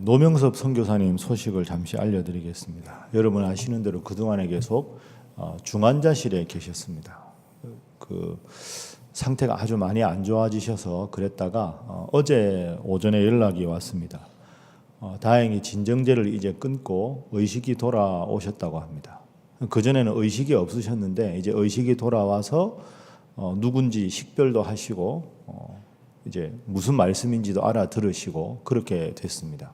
노명섭 선교사님 소식을 잠시 알려드리겠습니다. 여러분 아시는 대로 그동안에 계속 중환자실에 계셨습니다. 그 상태가 아주 많이 안 좋아지셔서 그랬다가 어제 오전에 연락이 왔습니다. 다행히 진정제를 이제 끊고 의식이 돌아오셨다고 합니다. 그전에는 의식이 없으셨는데 이제 의식이 돌아와서 누군지 식별도 하시고 이제 무슨 말씀인지도 알아들으시고 그렇게 됐습니다.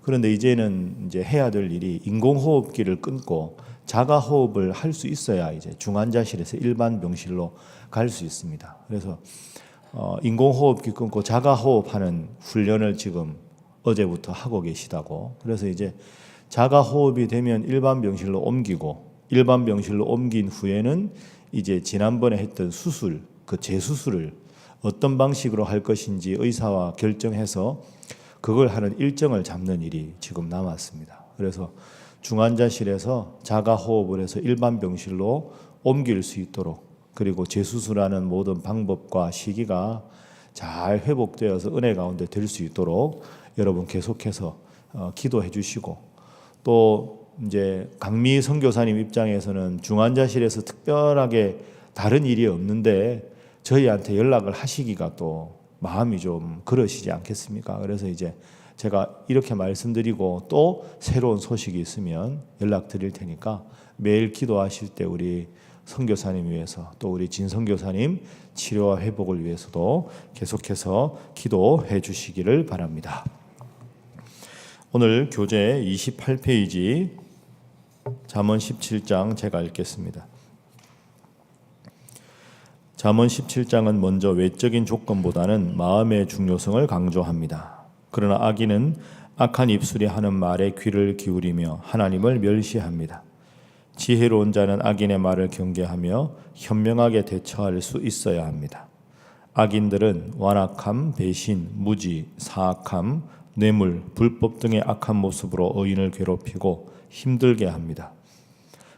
그런데 이제는 이제 해야 될 일이 인공호흡기를 끊고 자가호흡을 할 수 있어야 이제 중환자실에서 일반 병실로 갈 수 있습니다. 그래서 인공호흡기 끊고 자가호흡하는 훈련을 지금 어제부터 하고 계시다고. 그래서 이제 자가호흡이 되면 일반 병실로 옮기고 일반 병실로 옮긴 후에는 이제 지난번에 했던 수술, 그 재수술을 어떤 방식으로 할 것인지 의사와 결정해서 그걸 하는 일정을 잡는 일이 지금 남았습니다. 그래서 중환자실에서 자가호흡을 해서 일반 병실로 옮길 수 있도록, 그리고 재수술하는 모든 방법과 시기가 잘 회복되어서 은혜 가운데 될 수 있도록 여러분 계속해서 기도해 주시고, 또 이제 강미 선교사님 입장에서는 중환자실에서 특별하게 다른 일이 없는데 저희한테 연락을 하시기가 또 마음이 좀 그러시지 않겠습니까? 그래서 이제 제가 이렇게 말씀드리고 또 새로운 소식이 있으면 연락드릴 테니까 매일 기도하실 때 우리 선교사님 위해서, 또 우리 진 선교사님 치료와 회복을 위해서도 계속해서 기도해 주시기를 바랍니다. 오늘 교재 28페이지 잠언 17장 제가 읽겠습니다. 잠언 17장은 먼저 외적인 조건보다는 마음의 중요성을 강조합니다. 그러나 악인은 악한 입술이 하는 말에 귀를 기울이며 하나님을 멸시합니다. 지혜로운 자는 악인의 말을 경계하며 현명하게 대처할 수 있어야 합니다. 악인들은 완악함, 배신, 무지, 사악함, 뇌물, 불법 등의 악한 모습으로 의인을 괴롭히고 힘들게 합니다.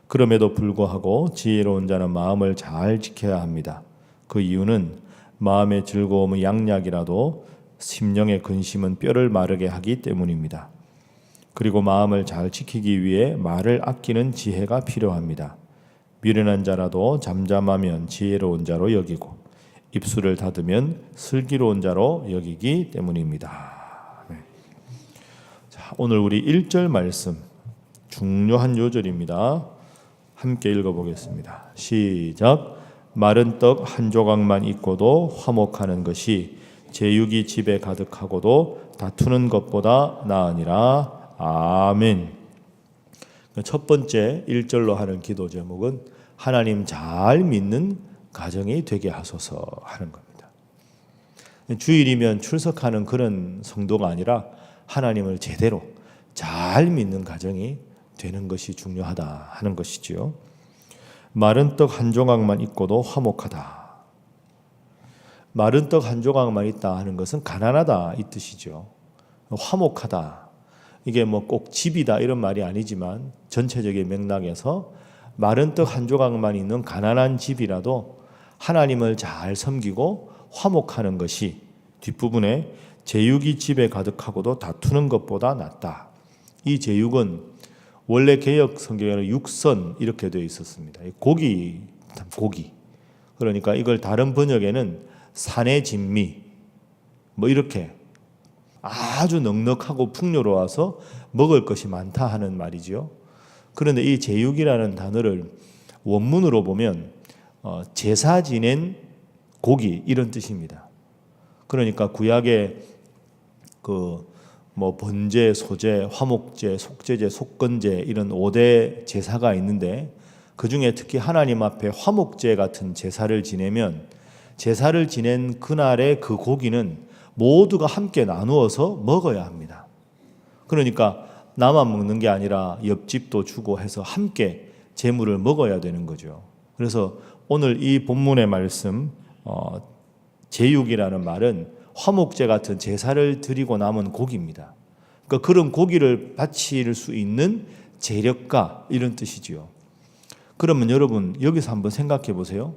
그럼에도 불구하고 지혜로운 자는 마음을 잘 지켜야 합니다. 그 이유는 마음의 즐거움은 양약이라도 심령의 근심은 뼈를 마르게 하기 때문입니다. 그리고 마음을 잘 지키기 위해 말을 아끼는 지혜가 필요합니다. 미련한 자라도 잠잠하면 지혜로운 자로 여기고 입술을 닫으면 슬기로운 자로 여기기 때문입니다. 네. 자, 오늘 우리 1절 말씀 중요한 요절입니다. 함께 읽어보겠습니다. 시작. 마른 떡 한 조각만 있고도 화목하는 것이 제육이 집에 가득하고도 다투는 것보다 나으니라. 아멘. 첫 번째 1절로 하는 기도 제목은 하나님 잘 믿는 가정이 되게 하소서 하는 겁니다. 주일이면 출석하는 그런 성도가 아니라 하나님을 제대로 잘 믿는 가정이 되는 것이 중요하다 하는 것이지요. 마른 떡 한 조각만 있고도 화목하다. 마른 떡 한 조각만 있다 하는 것은 가난하다 이 뜻이죠. 화목하다. 이게 뭐 꼭 집이다 이런 말이 아니지만 전체적인 맥락에서 마른 떡 한 조각만 있는 가난한 집이라도 하나님을 잘 섬기고 화목하는 것이 뒷부분에 제육이 집에 가득하고도 다투는 것보다 낫다. 이 제육은 원래 개역 성경에는 육선 이렇게 되어 있었습니다. 고기. 그러니까 이걸 다른 번역에는 산의 진미 뭐 이렇게 아주 넉넉하고 풍요로워서 먹을 것이 많다 하는 말이죠. 그런데 이 제육이라는 단어를 원문으로 보면 제사 지낸 고기 이런 뜻입니다. 그러니까 구약에 번제, 소제, 화목제, 속제제, 속건제 이런 5대 제사가 있는데 그 중에 특히 하나님 앞에 화목제 같은 제사를 지내면 제사를 지낸 그날의 그 고기는 모두가 함께 나누어서 먹어야 합니다. 그러니까 나만 먹는 게 아니라 옆집도 주고 해서 함께 제물을 먹어야 되는 거죠. 그래서 오늘 이 본문의 말씀 제육이라는 말은 화목제 같은 제사를 드리고 남은 고기입니다. 그러니까 그런 고기를 바칠 수 있는 재력가 이런 뜻이지요. 그러면 여러분 여기서 한번 생각해 보세요.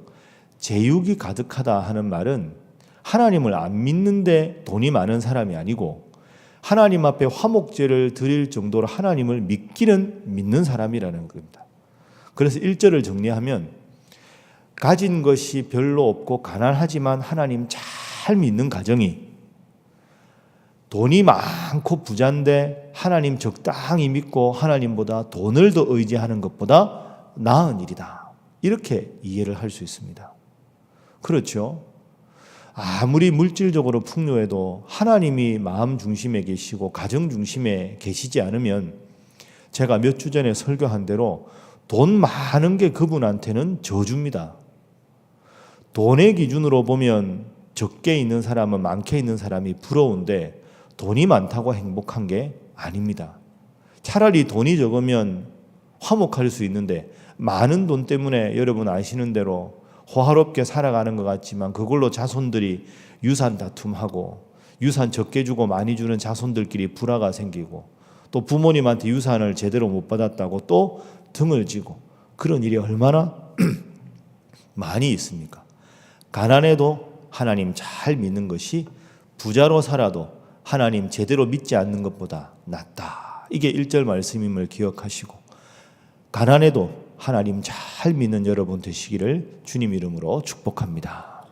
제육이 가득하다 하는 말은 하나님을 안 믿는데 돈이 많은 사람이 아니고 하나님 앞에 화목제를 드릴 정도로 하나님을 믿는 사람이라는 겁니다. 그래서 1절을 정리하면 가진 것이 별로 없고 가난하지만 하나님 잘 믿는 가정이 돈이 많고 부자인데 하나님 적당히 믿고 하나님보다 돈을 더 의지하는 것보다 나은 일이다. 이렇게 이해를 할 수 있습니다. 그렇죠? 아무리 물질적으로 풍요해도 하나님이 마음 중심에 계시고 가정 중심에 계시지 않으면 제가 몇 주 전에 설교한 대로 돈 많은 게 그분한테는 저주입니다. 돈의 기준으로 보면 적게 있는 사람은 많게 있는 사람이 부러운데 돈이 많다고 행복한 게 아닙니다. 차라리 돈이 적으면 화목할 수 있는데 많은 돈 때문에 여러분 아시는 대로 호화롭게 살아가는 것 같지만 그걸로 자손들이 유산 다툼하고 유산 적게 주고 많이 주는 자손들끼리 불화가 생기고 또 부모님한테 유산을 제대로 못 받았다고 또 등을 지고 그런 일이 얼마나 많이 있습니까? 가난해도 하나님 잘 믿는 것이 부자로 살아도 하나님 제대로 믿지 않는 것보다 낫다. 이게 1절 말씀임을 기억하시고 가난해도 하나님 잘 믿는 여러분 되시기를 주님 이름으로 축복합니다.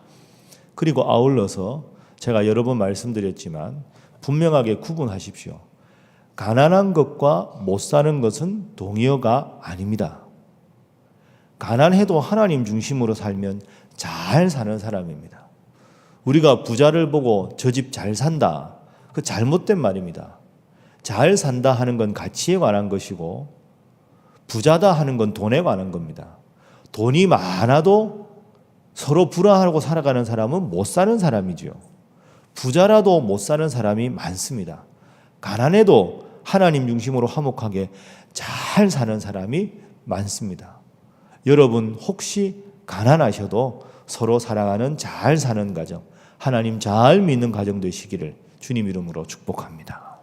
그리고 아울러서 제가 여러 번 말씀드렸지만 분명하게 구분하십시오. 가난한 것과 못 사는 것은 동의어가 아닙니다. 가난해도 하나님 중심으로 살면 잘 사는 사람입니다. 우리가 부자를 보고 저 집 잘 산다. 그 잘못된 말입니다. 잘 산다 하는 건 가치에 관한 것이고 부자다 하는 건 돈에 관한 겁니다. 돈이 많아도 서로 불화하고 살아가는 사람은 못 사는 사람이죠. 부자라도 못 사는 사람이 많습니다. 가난해도 하나님 중심으로 화목하게 잘 사는 사람이 많습니다. 여러분 혹시 가난하셔도 서로 사랑하는 잘 사는 가정, 하나님 잘 믿는 가정 되시기를 주님 이름으로 축복합니다.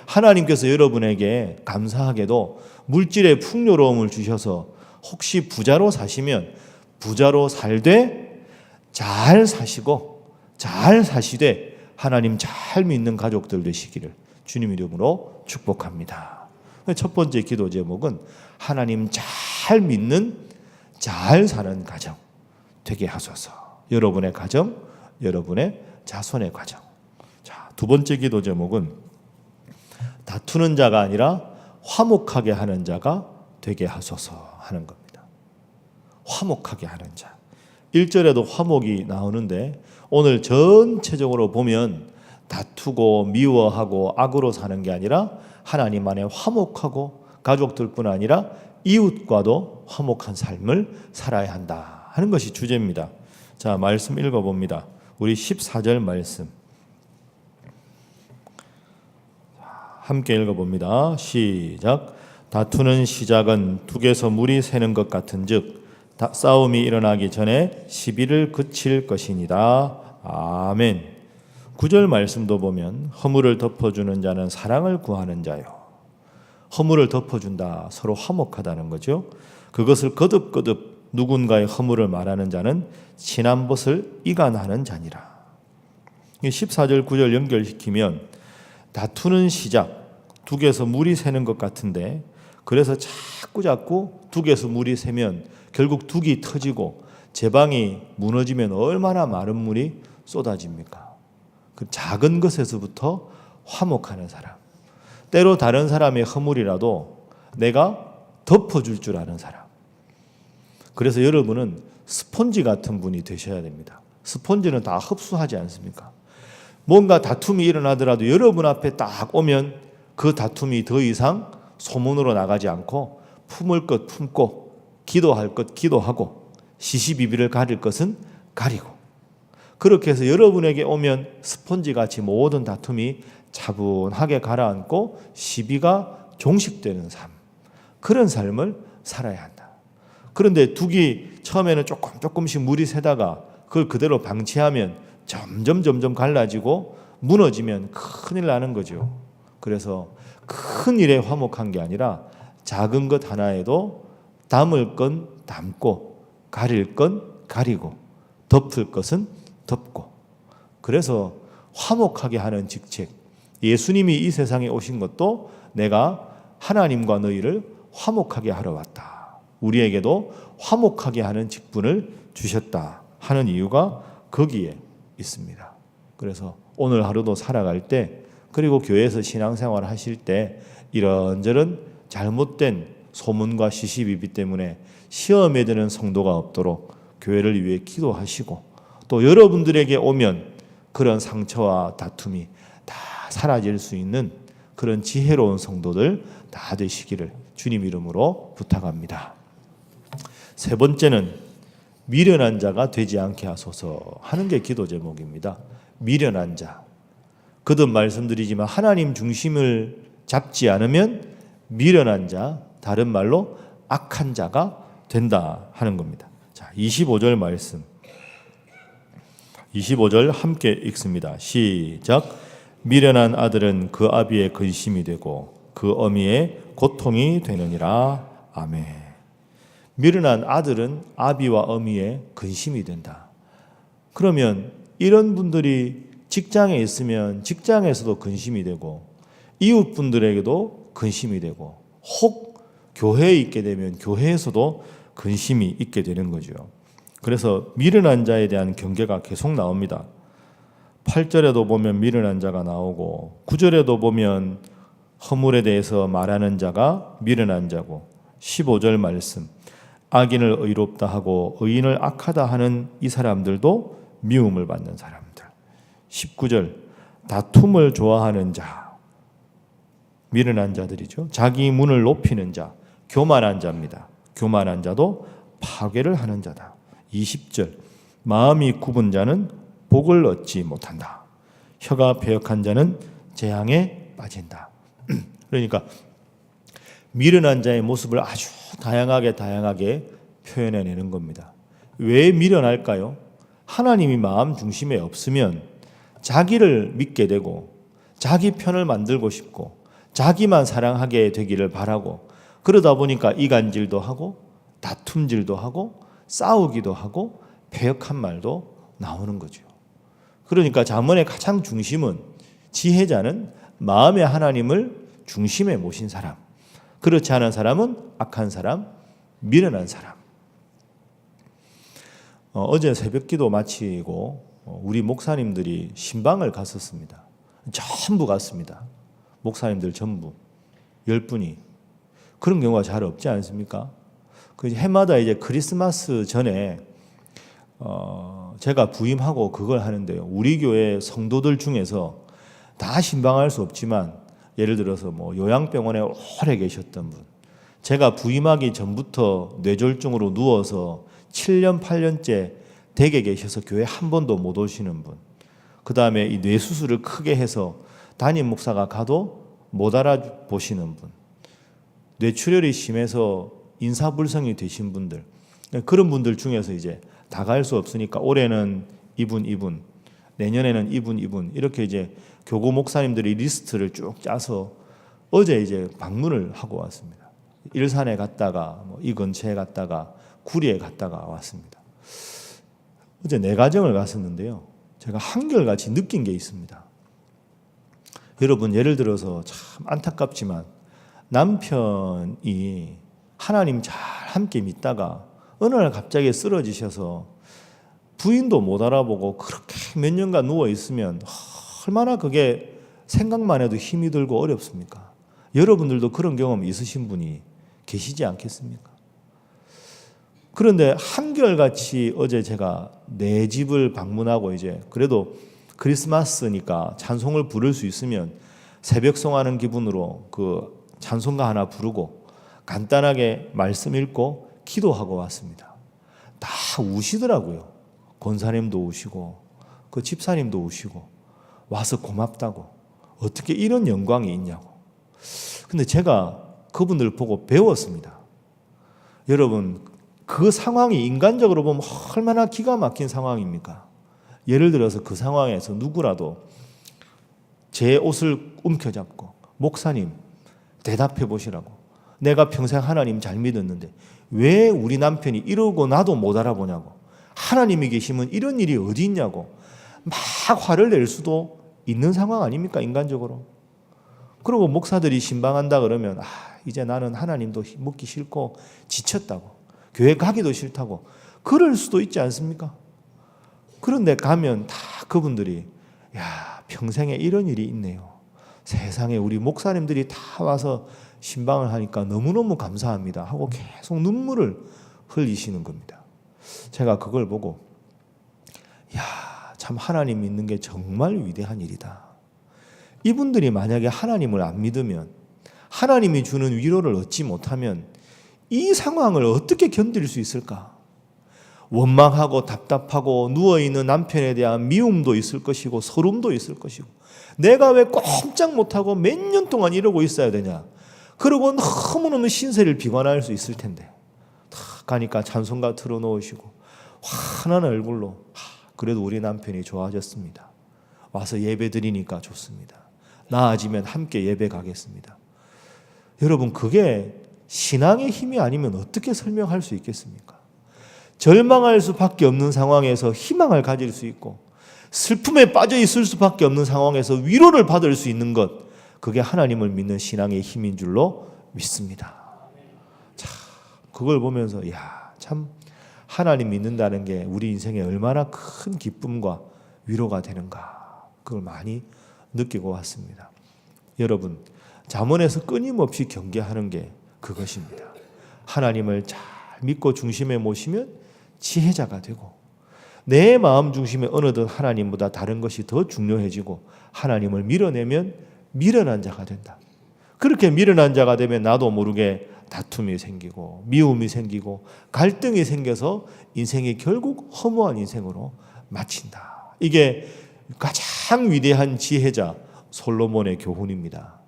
하나님께서 여러분에게 감사하게도 물질의 풍요로움을 주셔서 혹시 부자로 사시면 부자로 살되 잘 사시고 잘 사시되 하나님 잘 믿는 가족들 되시기를 주님 이름으로 축복합니다. 첫 번째 기도 제목은 하나님 잘 믿는 잘 사는 가정 되게 하소서. 여러분의 가정, 여러분의 자손의 가정. 자, 두 번째 기도 제목은 다투는 자가 아니라 화목하게 하는 자가 되게 하소서 하는 겁니다. 화목하게 하는 자. 1절에도 화목이 나오는데 오늘 전체적으로 보면 다투고 미워하고 악으로 사는 게 아니라 하나님 안에 화목하고 가족들뿐 아니라 이웃과도 화목한 삶을 살아야 한다 하는 것이 주제입니다. 자, 말씀 읽어봅니다. 우리 14절 말씀 함께 읽어봅니다. 시작. 다투는 시작은 둑에서 물이 새는 것 같은즉 싸움이 일어나기 전에 시비를 그칠 것이니라. 아멘. 9절 말씀도 보면 허물을 덮어주는 자는 사랑을 구하는 자요. 허물을 덮어준다. 서로 화목하다는 거죠. 그것을 거듭거듭 누군가의 허물을 말하는 자는 친한 벗을 이간하는 자니라. 14절 9절 연결시키면 다투는 시작, 둑에서 물이 새는 것 같은데 그래서 자꾸 둑에서 물이 새면 결국 둑이 터지고 제방이 무너지면 얼마나 많은 물이 쏟아집니까? 그 작은 것에서부터 화목하는 사람, 때로 다른 사람의 허물이라도 내가 덮어줄 줄 아는 사람. 그래서 여러분은 스폰지 같은 분이 되셔야 됩니다. 스폰지는 다 흡수하지 않습니까? 뭔가 다툼이 일어나더라도 여러분 앞에 딱 오면 그 다툼이 더 이상 소문으로 나가지 않고 품을 것 품고 기도할 것 기도하고 시시비비를 가릴 것은 가리고 그렇게 해서 여러분에게 오면 스폰지같이 모든 다툼이 차분하게 가라앉고 시비가 종식되는 삶, 그런 삶을 살아야 한다. 그런데 둑이 처음에는 조금씩 물이 새다가 그걸 그대로 방치하면 점점 갈라지고 무너지면 큰일 나는 거죠. 그래서 큰 일에 화목한 게 아니라 작은 것 하나에도 담을 건 담고 가릴 건 가리고 덮을 것은 덮고, 그래서 화목하게 하는 직책, 예수님이 이 세상에 오신 것도 내가 하나님과 너희를 화목하게 하러 왔다. 우리에게도 화목하게 하는 직분을 주셨다 하는 이유가 거기에 있습니다. 그래서 오늘 하루도 살아갈 때, 그리고 교회에서 신앙생활을 하실 때 이런저런 잘못된 소문과 시시비비 때문에 시험에 드는 성도가 없도록 교회를 위해 기도하시고, 또 여러분들에게 오면 그런 상처와 다툼이 다 사라질 수 있는 그런 지혜로운 성도들 다 되시기를 주님 이름으로 부탁합니다. 세 번째는 미련한 자가 되지 않게 하소서 하는 게 기도 제목입니다. 미련한 자. 거듭 말씀드리지만 하나님 중심을 잡지 않으면 미련한 자, 다른 말로 악한 자가 된다 하는 겁니다. 자, 25절 말씀. 25절 함께 읽습니다. 시작. 미련한 아들은 그 아비의 근심이 되고 그 어미의 고통이 되느니라. 아멘. 미련한 아들은 아비와 어미의 근심이 된다. 그러면 이런 분들이 직장에 있으면 직장에서도 근심이 되고, 이웃분들에게도 근심이 되고, 혹 교회에 있게 되면 교회에서도 근심이 있게 되는 거죠. 그래서 미련한 자에 대한 경계가 계속 나옵니다. 8절에도 보면 미련한 자가 나오고, 9절에도 보면 허물에 대해서 말하는 자가 미련한 자고, 15절 말씀 악인을 의롭다 하고 의인을 악하다 하는 이 사람들도 미움을 받는 사람들. 19절 다툼을 좋아하는 자, 미련한 자들이죠. 자기 문을 높이는 자, 교만한 자입니다. 교만한 자도 파괴를 하는 자다. 20절 마음이 굽은 자는 복을 얻지 못한다. 혀가 배역한 자는 재앙에 빠진다. 그러니까 미련한 자의 모습을 아주 다양하게 표현해내는 겁니다. 왜 미련할까요? 하나님이 마음 중심에 없으면 자기를 믿게 되고 자기 편을 만들고 싶고 자기만 사랑하게 되기를 바라고, 그러다 보니까 이간질도 하고 다툼질도 하고 싸우기도 하고 배역한 말도 나오는 거죠. 그러니까 잠언의 가장 중심은, 지혜자는 마음의 하나님을 중심에 모신 사람, 그렇지 않은 사람은 악한 사람, 미련한 사람. 어제 새벽기도 마치고 우리 목사님들이 신방을 갔었습니다. 전부 갔습니다. 목사님들 전부 10분이. 그런 경우가 잘 없지 않습니까? 그 해마다 이제 크리스마스 전에 제가 부임하고 그걸 하는데요. 우리 교회 성도들 중에서 다 신방할 수 없지만, 예를 들어서 뭐 요양병원에 오래 계셨던 분, 제가 부임하기 전부터 뇌졸중으로 누워서 7년 8년째 댁에 계셔서 교회 한 번도 못 오시는 분, 그 다음에 이 뇌수술을 크게 해서 담임 목사가 가도 못 알아보시는 분, 뇌출혈이 심해서 인사불성이 되신 분들, 그런 분들 중에서 이제 다 갈 수 없으니까 올해는 이분, 내년에는 이분 이렇게 이제 교구 목사님들이 리스트를 쭉 짜서 어제 이제 방문을 하고 왔습니다. 일산에 갔다가 이 근처에 갔다가 구리에 갔다가 왔습니다. 어제 내 가정을 갔었는데요. 제가 한결같이 느낀 게 있습니다. 여러분, 예를 들어서 참 안타깝지만 남편이 하나님 잘 함께 믿다가 어느 날 갑자기 쓰러지셔서 부인도 못 알아보고 그렇게 몇 년간 누워 있으면 얼마나 그게 생각만 해도 힘이 들고 어렵습니까? 여러분들도 그런 경험 있으신 분이 계시지 않겠습니까? 그런데 한결같이 어제 제가 내 집을 방문하고, 이제 그래도 크리스마스니까 찬송을 부를 수 있으면 새벽송하는 기분으로 그 찬송가 하나 부르고 간단하게 말씀 읽고 기도하고 왔습니다. 다 우시더라고요. 권사님도 우시고 그 집사님도 우시고 와서 고맙다고, 어떻게 이런 영광이 있냐고. 근데 제가 그분들 보고 배웠습니다. 여러분, 그 상황이 인간적으로 보면 얼마나 기가 막힌 상황입니까? 예를 들어서 그 상황에서 누구라도 제 옷을 움켜잡고 목사님 대답해 보시라고, 내가 평생 하나님 잘 믿었는데 왜 우리 남편이 이러고 나도 못 알아보냐고, 하나님이 계시면 이런 일이 어디 있냐고 막 화를 낼 수도 있는 상황 아닙니까? 인간적으로. 그리고 목사들이 신방한다 그러면 이제 나는 하나님도 묻기 싫고 지쳤다고, 교회 가기도 싫다고 그럴 수도 있지 않습니까? 그런데 가면 다 그분들이 평생에 이런 일이 있네요. 세상에 우리 목사님들이 다 와서 신방을 하니까 너무너무 감사합니다 하고 계속 눈물을 흘리시는 겁니다. 제가 그걸 보고 참 하나님 믿는 게 정말 위대한 일이다. 이분들이 만약에 하나님을 안 믿으면, 하나님이 주는 위로를 얻지 못하면 이 상황을 어떻게 견딜 수 있을까? 원망하고 답답하고 누워있는 남편에 대한 미움도 있을 것이고 서름도 있을 것이고, 내가 왜 꼼짝 못하고 몇 년 동안 이러고 있어야 되냐, 그러고 너무너무 신세를 비관할 수 있을 텐데, 탁 가니까 찬송가 틀어놓으시고 환한 얼굴로 그래도 우리 남편이 좋아졌습니다, 와서 예배 드리니까 좋습니다, 나아지면 함께 예배 가겠습니다. 여러분, 그게 신앙의 힘이 아니면 어떻게 설명할 수 있겠습니까? 절망할 수밖에 없는 상황에서 희망을 가질 수 있고, 슬픔에 빠져 있을 수밖에 없는 상황에서 위로를 받을 수 있는 것, 그게 하나님을 믿는 신앙의 힘인 줄로 믿습니다. 참, 그걸 보면서 참 하나님 믿는다는 게 우리 인생에 얼마나 큰 기쁨과 위로가 되는가, 그걸 많이 느끼고 왔습니다. 여러분, 잠언에서 끊임없이 경계하는 게 그것입니다. 하나님을 잘 믿고 중심에 모시면 지혜자가 되고, 내 마음 중심에 어느덧 하나님보다 다른 것이 더 중요해지고, 하나님을 밀어내면 미련한 자가 된다. 그렇게 미련한 자가 되면 나도 모르게 다툼이 생기고 미움이 생기고 갈등이 생겨서 인생이 결국 허무한 인생으로 마친다. 이게 가장 위대한 지혜자 솔로몬의 교훈입니다.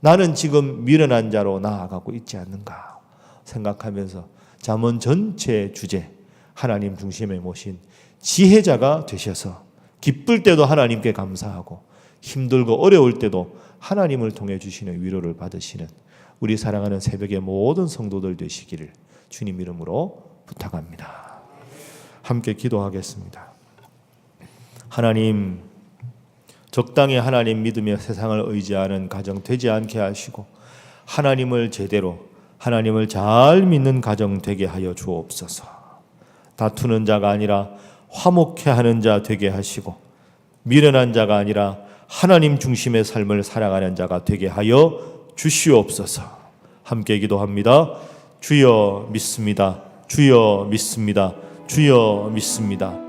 나는 지금 미련한 자로 나아가고 있지 않는가 생각하면서 잠언 전체 주제, 하나님 중심에 모신 지혜자가 되셔서 기쁠 때도 하나님께 감사하고 힘들고 어려울 때도 하나님을 통해 주시는 위로를 받으시는 우리 사랑하는 새벽의 모든 성도들 되시기를 주님 이름으로 부탁합니다. 함께 기도하겠습니다. 하나님, 적당히 하나님 믿으며 세상을 의지하는 가정 되지 않게 하시고, 하나님을 제대로, 하나님을 잘 믿는 가정 되게 하여 주옵소서. 다투는 자가 아니라 화목해 하는 자 되게 하시고, 미련한 자가 아니라 하나님 중심의 삶을 살아가는 자가 되게 하여 주시옵소서. 함께 기도합니다. 주여 믿습니다. 주여 믿습니다. 주여 믿습니다.